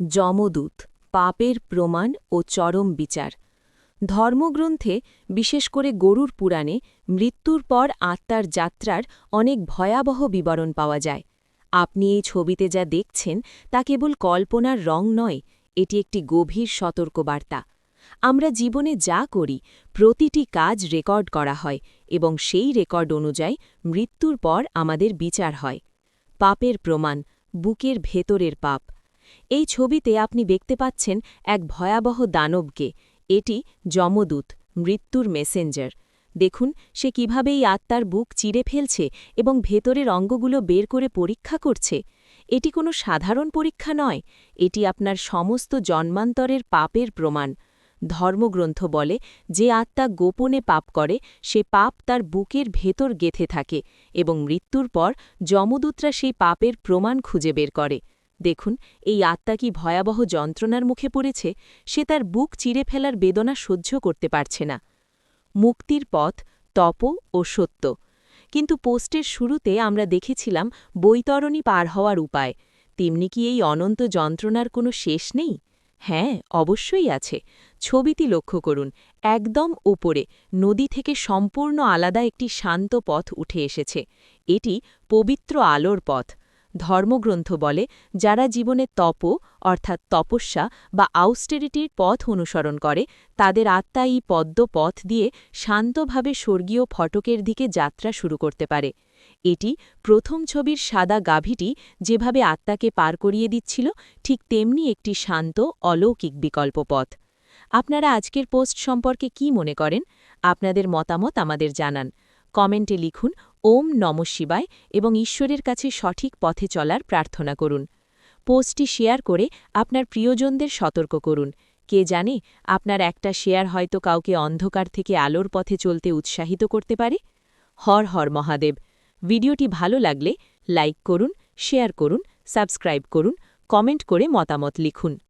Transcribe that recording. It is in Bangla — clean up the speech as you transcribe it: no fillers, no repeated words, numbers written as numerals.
যমদূত, পাপের প্রমাণ ও চরম বিচার। ধর্মগ্রন্থে, বিশেষ করে গরুড় পুরাণে, মৃত্যুর পর আত্মার যাত্রার অনেক ভয়াবহ বিবরণ পাওয়া যায়। আপনি এই ছবিতে যা দেখছেন তা কেবল কল্পনার রং নয়, এটি একটি গভীর সতর্কবার্তা। আমরা জীবনে যা করি, প্রতিটি কাজ রেকর্ড করা হয় এবং সেই রেকর্ড অনুযায়ী মৃত্যুর পর আমাদের বিচার হয়। পাপের প্রমাণ, বুকের ভেতরের পাপ। এই ছবিতে আপনি দেখতে পাচ্ছেন এক ভয়াবহ দানবকে। এটি যমদূত, মৃত্যুর মেসেঞ্জার। দেখুন সে কিভাবে এই আত্মার বুক চিরে ফেলছে এবং ভেতরের অঙ্গগুলো বের করে পরীক্ষা করছে। এটি কোনো সাধারণ পরীক্ষা নয়, এটি আপনার সমস্ত জন্মান্তরের পাপের প্রমাণ। ধর্মগ্রন্থ বলে, যে আত্মা গোপনে পাপ করে সে পাপ তার বুকের ভেতর গেঁথে থাকে এবং মৃত্যুর পর যমদূতরা সেই পাপের প্রমাণ খুঁজে বের করে। দেখুন এই আত্মা কি ভয়াবহ যন্ত্রণার মুখে পড়েছে, সে তার বুক চিরে ফেলার বেদনা সহ্য করতে পারছে না। মুক্তির পথ, তপ ও সত্য। কিন্তু পোস্টের শুরুতে আমরা দেখেছিলাম বৈতরণী পার হওয়ার উপায়। তেমনি কি এই অনন্ত যন্ত্রণার কোনো শেষ নেই? হ্যাঁ, অবশ্যই আছে। ছবিটি লক্ষ্য করুন, একদম ওপরে নদী থেকে সম্পূর্ণ আলাদা একটি শান্ত পথ উঠে এসেছে। এটি পবিত্র আলোর পথ। ধর্মগ্রন্থ বলে, যারা জীবনে তপ অর্থাৎ তপস্যা বা আউস্টেরিটির পথ অনুসরণ করে, তাদের আত্মা এই পদ্ম পথ দিয়ে শান্তভাবে স্বর্গীয় ফটকের দিকে যাত্রা শুরু করতে পারে। এটি প্রথম ছবির সাদা গাভীটি যেভাবে আত্মাকে পার করিয়ে দিচ্ছিল, ঠিক তেমনি একটি শান্ত, অলৌকিক বিকল্প পথ। আপনারা আজকের পোস্ট সম্পর্কে কি মনে করেন? আপনাদের মতামত আমাদের জানান। কমেন্টে লিখুন ওম নমঃ শিবায় এবং ঈশ্বরের কাছে সঠিক পথে চলার প্রার্থনা করুন। পোস্টটি শেয়ার করে আপনার প্রিয়জনদের সতর্ক করুন। কে জানে, আপনার একটা শেয়ার হয়তো কাউকে অন্ধকার থেকে আলোর পথে চলতে উৎসাহিত করতে পারে। হর হর মহাদেব। ভিডিওটি ভালো লাগলে লাইক করুন, শেয়ার করুন, সাবস্ক্রাইব করুন, কমেন্ট করে মতামত লিখুন।